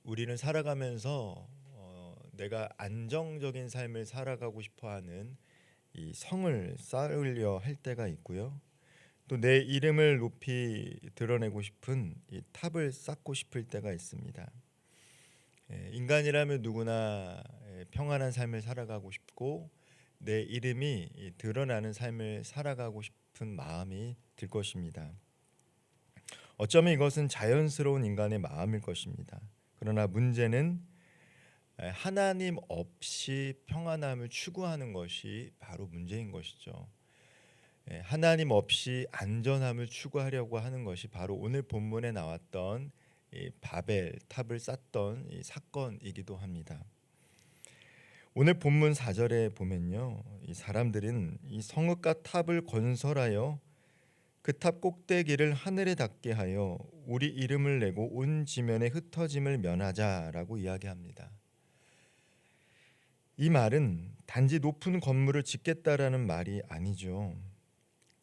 우리는 살아가면서 내가 안정적인 삶을 살아가고 싶어하는 이 성을 쌓으려 할 때가 있고요. 또 내 이름을 높이 드러내고 싶은 이 탑을 쌓고 싶을 때가 있습니다. 인간이라면 누구나 평안한 삶을 살아가고 싶고 내 이름이 드러나는 삶을 살아가고 싶은 마음이 들 것입니다. 어쩌면 이것은 자연스러운 인간의 마음일 것입니다. 그러나 문제는 하나님 없이 평안함을 추구하는 것이 바로 문제인 것이죠. 하나님 없이 안전함을 추구하려고 하는 것이 바로 오늘 본문에 나왔던 이 바벨 탑을 쌓던 이 사건이기도 합니다. 오늘 본문 4절에 보면요, 이 사람들은 이 성읍과 탑을 건설하여 그 탑 꼭대기를 하늘에 닿게 하여 우리 이름을 내고 온 지면에 흩어짐을 면하자라고 이야기합니다. 이 말은 단지 높은 건물을 짓겠다라는 말이 아니죠.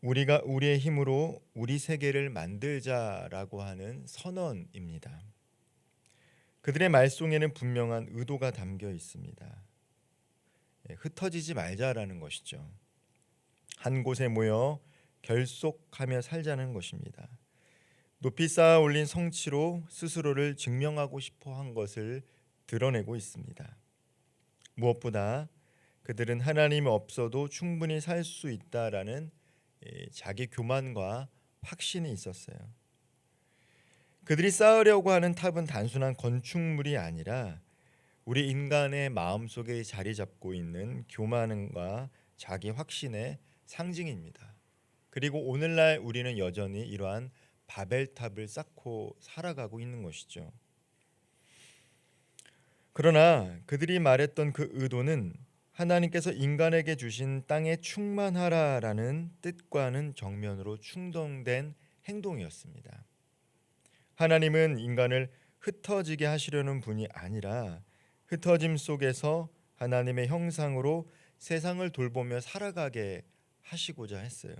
우리가 우리의 힘으로 우리 세계를 만들자라고 하는 선언입니다. 그들의 말송에는 분명한 의도가 담겨 있습니다. 흩어지지 말자라는 것이죠. 한 곳에 모여 결속하며 살자는 것입니다. 높이 쌓아 올린 성취로 스스로를 증명하고 싶어 한 것을 드러내고 있습니다. 무엇보다 그들은 하나님이 없어도 충분히 살 수 있다라는 자기 교만과 확신이 있었어요. 그들이 쌓으려고 하는 탑은 단순한 건축물이 아니라 우리 인간의 마음속에 자리 잡고 있는 교만과 자기 확신의 상징입니다. 그리고 오늘날 우리는 여전히 이러한 바벨탑을 쌓고 살아가고 있는 것이죠. 그러나 그들이 말했던 그 의도는 하나님께서 인간에게 주신 땅에 충만하라라는 뜻과는 정면으로 충돌된 행동이었습니다. 하나님은 인간을 흩어지게 하시려는 분이 아니라 흩어짐 속에서 하나님의 형상으로 세상을 돌보며 살아가게 하시고자 했어요.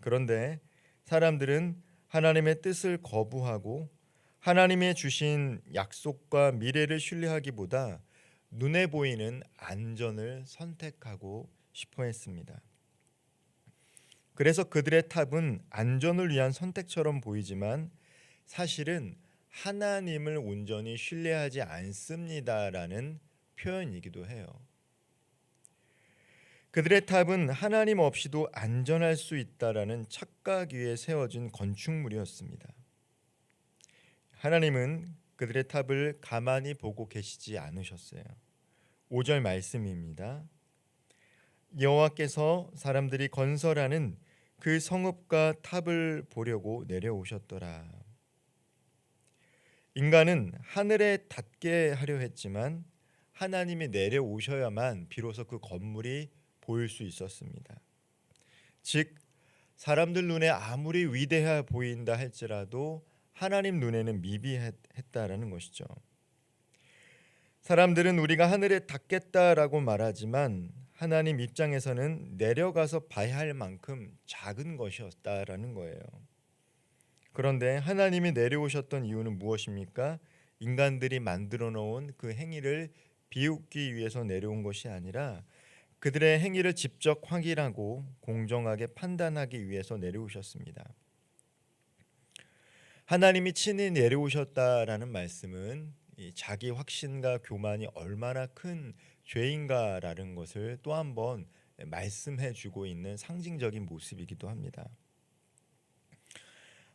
그런데 사람들은 하나님의 뜻을 거부하고 하나님의 주신 약속과 미래를 신뢰하기보다 눈에 보이는 안전을 선택하고 싶어 했습니다. 그래서 그들의 탑은 안전을 위한 선택처럼 보이지만 사실은 하나님을 온전히 신뢰하지 않습니다라는 표현이기도 해요. 그들의 탑은 하나님 없이도 안전할 수 있다라는 착각 위에 세워진 건축물이었습니다. 하나님은 그들의 탑을 가만히 보고 계시지 않으셨어요. 5절 말씀입니다. 여호와께서 사람들이 건설하는 그 성읍과 탑을 보려고 내려오셨더라. 인간은 하늘에 닿게 하려 했지만 하나님이 내려오셔야만 비로소 그 건물이 보일 수 있었습니다. 즉 사람들 눈에 아무리 위대해 보인다 할지라도 하나님 눈에는 미비했다라는 것이죠. 사람들은 우리가 하늘에 닿겠다라고 말하지만 하나님 입장에서는 내려가서 봐야 할 만큼 작은 것이었다라는 거예요. 그런데 하나님이 내려오셨던 이유는 무엇입니까? 인간들이 만들어 놓은 그 행위를 비웃기 위해서 내려온 것이 아니라 그들의 행위를 직접 확인하고 공정하게 판단하기 위해서 내려오셨습니다. 하나님이 친히 내려오셨다라는 말씀은 자기 확신과 교만이 얼마나 큰 죄인가라는 것을 또 한 번 말씀해 주고 있는 상징적인 모습이기도 합니다.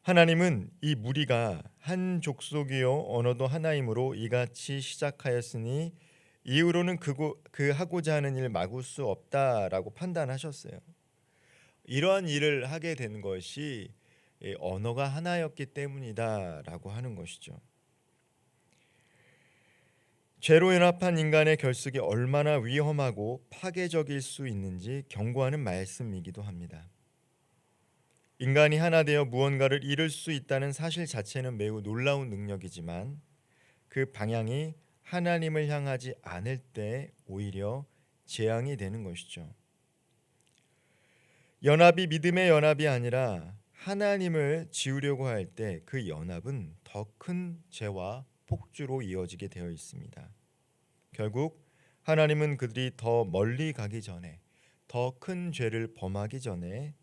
하나님은 이 무리가 한 족속이요 언어도 하나이므로 이같이 시작하였으니 이후로는 그 하고자 하는 일 막을 수 없다라고 판단하셨어요. 이러한 일을 하게 된 것이 언어가 하나였기 때문이다라고 하는 것이죠. 죄로 연합한 인간의 결속이 얼마나 위험하고 파괴적일 수 있는지 경고하는 말씀이기도 합니다. 인간이 하나 되어 무언가를 이룰 수 있다는 사실 자체는 매우 놀라운 능력이지만 그 방향이 하나님을 향하지 않을 때 오히려 재앙이 되는 것이죠. 연합이 믿음의 연합이 아니라 하나님을 지우려고 할 때 그 연합은 더 큰 죄와 폭주로 이어지게 되어 있습니다. 결국 하나님은 그들이 더 멀리 가기 전에, 더 큰 죄를 범하기 전에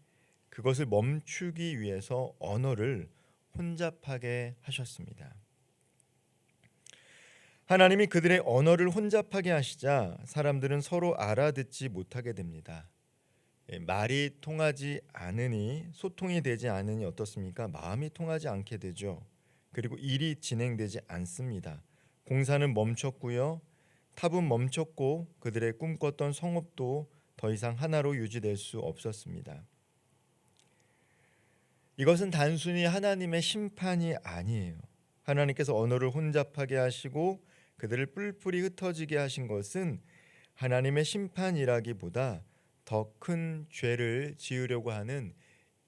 그것을 멈추기 위해서 언어를 혼잡하게 하셨습니다. 하나님이 그들의 언어를 혼잡하게 하시자 사람들은 서로 알아듣지 못하게 됩니다. 말이 통하지 않으니, 소통이 되지 않으니 어떻습니까? 마음이 통하지 않게 되죠. 그리고 일이 진행되지 않습니다. 공사는 멈췄고요. 탑은 멈췄고 그들의 꿈꿨던 성읍도 더 이상 하나로 유지될 수 없었습니다. 이것은 단순히 하나님의 심판이 아니에요. 하나님께서 언어를 혼잡하게 하시고 그들을 뿔뿔이 흩어지게 하신 것은 하나님의 심판이라기보다 더 큰 죄를 지으려고 하는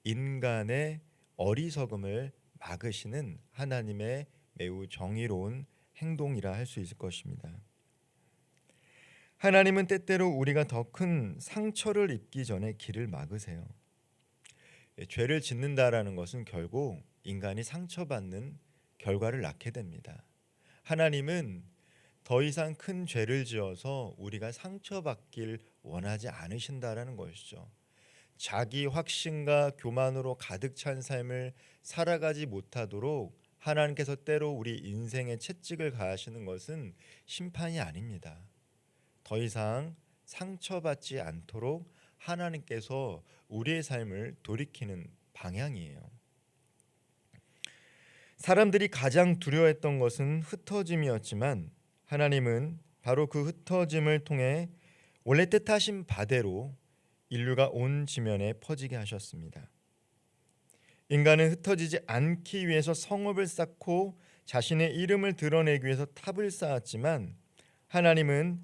인간의 어리석음을 막으시는 하나님의 매우 정의로운 행동이라 할 수 있을 것입니다. 하나님은 때때로 우리가 더 큰 상처를 입기 전에 길을 막으세요. 죄를 짓는다라는 것은 결국 인간이 상처받는 결과를 낳게 됩니다. 하나님은 더 이상 큰 죄를 지어서 우리가 상처받길 원하지 않으신다라는 것이죠. 자기 확신과 교만으로 가득 찬 삶을 살아가지 못하도록 하나님께서 때로 우리 인생에 채찍을 가하시는 것은 심판이 아닙니다. 더 이상 상처받지 않도록 하나님께서 우리의 삶을 돌이키는 방향이에요. 사람들이 가장 두려워했던 것은 흩어짐이었지만 하나님은 바로 그 흩어짐을 통해 원래 뜻하신 바대로 인류가 온 지면에 퍼지게 하셨습니다. 인간은 흩어지지 않기 위해서 성읍을 쌓고 자신의 이름을 드러내기 위해서 탑을 쌓았지만 하나님은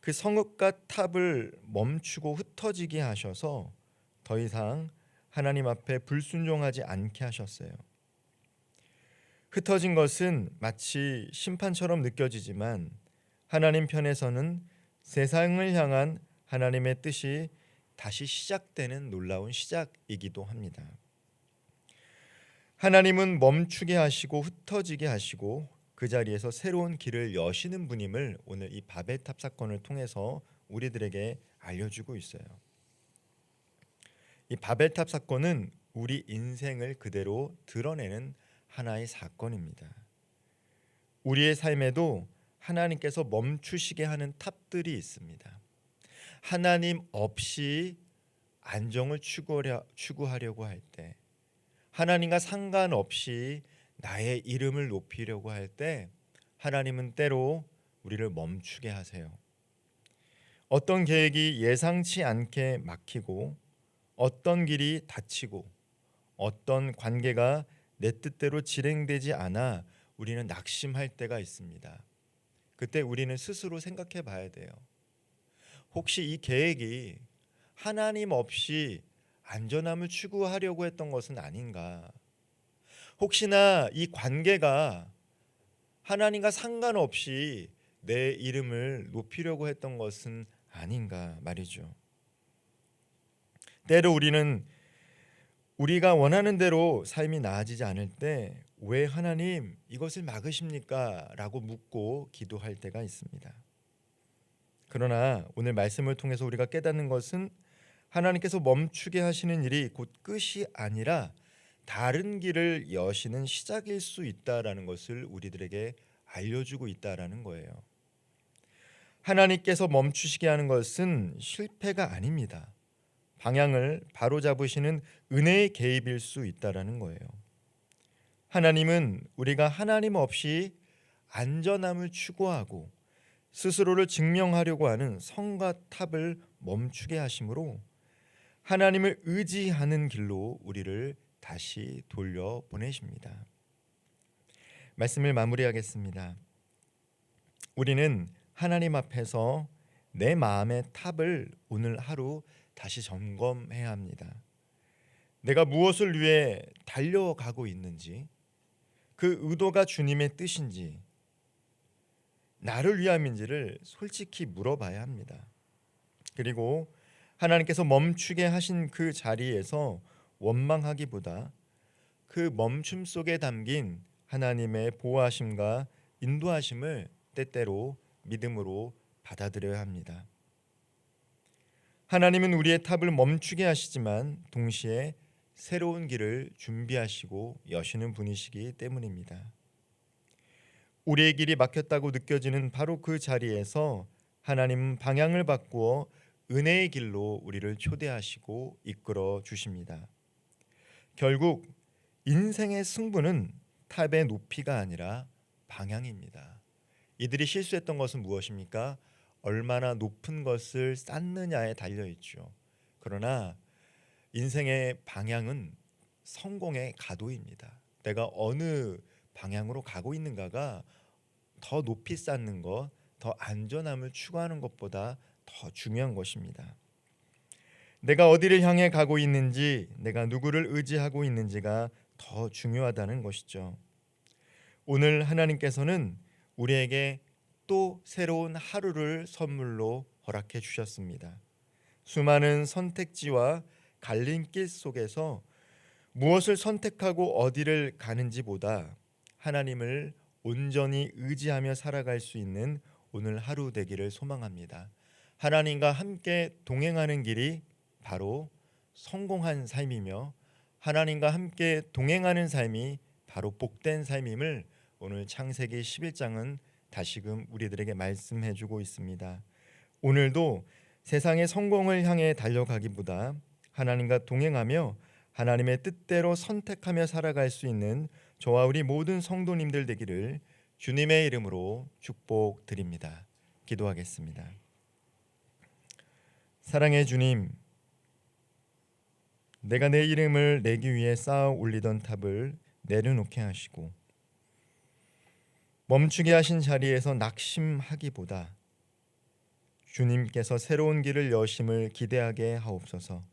그 성읍과 탑을 멈추고 흩어지게 하셔서 더 이상 하나님 앞에 불순종하지 않게 하셨어요. 흩어진 것은 마치 심판처럼 느껴지지만 하나님 편에서는 세상을 향한 하나님의 뜻이 다시 시작되는 놀라운 시작이기도 합니다. 하나님은 멈추게 하시고 흩어지게 하시고 그 자리에서 새로운 길을 여시는 분임을 오늘 이 바벨탑 사건을 통해서 우리들에게 알려주고 있어요. 이 바벨탑 사건은 우리 인생을 그대로 드러내는 하나의 사건입니다. 우리의 삶에도 하나님께서 멈추시게 하는 탑들이 있습니다. 하나님 없이 안정을 추구하려고 할 때, 하나님과 상관없이 나의 이름을 높이려고 할 때 하나님은 때로 우리를 멈추게 하세요. 어떤 계획이 예상치 않게 막히고 어떤 길이 닫히고 어떤 관계가 내 뜻대로 진행되지 않아 우리는 낙심할 때가 있습니다. 그때 우리는 스스로 생각해 봐야 돼요. 혹시 이 계획이 하나님 없이 안전함을 추구하려고 했던 것은 아닌가? 혹시나 이 관계가 하나님과 상관없이 내 이름을 높이려고 했던 것은 아닌가 말이죠. 때로 우리는 우리가 원하는 대로 삶이 나아지지 않을 때 왜 하나님 이것을 막으십니까? 라고 묻고 기도할 때가 있습니다. 그러나 오늘 말씀을 통해서 우리가 깨닫는 것은 하나님께서 멈추게 하시는 일이 곧 끝이 아니라 다른 길을 여시는 시작일 수 있다라는 것을 우리들에게 알려주고 있다라는 거예요. 하나님께서 멈추시게 하는 것은 실패가 아닙니다. 방향을 바로잡으시는 은혜의 개입일 수 있다라는 거예요. 하나님은 우리가 하나님 없이 안전함을 추구하고 스스로를 증명하려고 하는 성과 탑을 멈추게 하심으로 하나님을 의지하는 길로 우리를 다시 돌려보내십니다. 말씀을 마무리하겠습니다. 우리는 하나님 앞에서 내 마음의 탑을 오늘 하루 다시 점검해야 합니다. 내가 무엇을 위해 달려가고 있는지, 그 의도가 주님의 뜻인지, 나를 위함인지를 솔직히 물어봐야 합니다. 그리고 하나님께서 멈추게 하신 그 자리에서 원망하기보다 그 멈춤 속에 담긴 하나님의 보호하심과 인도하심을 때때로 믿음으로 받아들여야 합니다. 하나님은 우리의 탑을 멈추게 하시지만 동시에 새로운 길을 준비하시고 여시는 분이시기 때문입니다. 우리의 길이 막혔다고 느껴지는 바로 그 자리에서 하나님은 방향을 바꾸어 은혜의 길로 우리를 초대하시고 이끌어 주십니다. 결국 인생의 승부는 탑의 높이가 아니라 방향입니다. 이들이 실수했던 것은 무엇입니까? 얼마나 높은 것을 쌓느냐에 달려 있죠. 그러나 인생의 방향은 성공의 가도입니다. 내가 어느 방향으로 가고 있는가가 더 높이 쌓는 것, 더 안전함을 추구하는 것보다 더 중요한 것입니다. 내가 어디를 향해 가고 있는지, 내가 누구를 의지하고 있는지가 더 중요하다는 것이죠. 오늘 하나님께서는 우리에게 또 새로운 하루를 선물로 허락해 주셨습니다. 수많은 선택지와 갈림길 속에서 무엇을 선택하고 어디를 가는지보다 하나님을 온전히 의지하며 살아갈 수 있는 오늘 하루 되기를 소망합니다. 하나님과 함께 동행하는 길이 바로 성공한 삶이며 하나님과 함께 동행하는 삶이 바로 복된 삶임을 오늘 창세기 11장은 다시금 우리들에게 말씀해 주고 있습니다. 오늘도 세상의 성공을 향해 달려가기보다 하나님과 동행하며 하나님의 뜻대로 선택하며 살아갈 수 있는 저와 우리 모든 성도님들 되기를 주님의 이름으로 축복드립니다. 기도하겠습니다. 사랑의 주님, 내가 내 이름을 내기 위해 쌓아 올리던 탑을 내려놓게 하시고 멈추게 하신 자리에서 낙심하기보다 주님께서 새로운 길을 여심을 기대하게 하옵소서.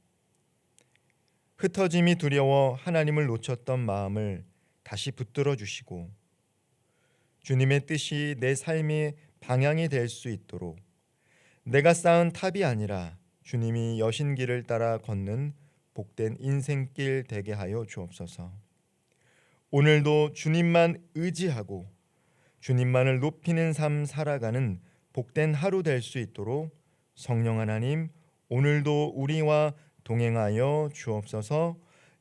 흩어짐이 두려워 하나님을 놓쳤던 마음을 다시 붙들어 주시고 주님의 뜻이 내 삶의 방향이 될 수 있도록 내가 쌓은 탑이 아니라 주님이 여신 길을 따라 걷는 복된 인생길 되게 하여 주옵소서. 오늘도 주님만 의지하고 주님만을 높이는 삶 살아가는 복된 하루 될 수 있도록 성령 하나님 오늘도 우리와 동행하여 주옵소서.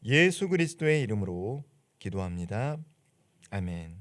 예수 그리스도의 이름으로 기도합니다. 아멘.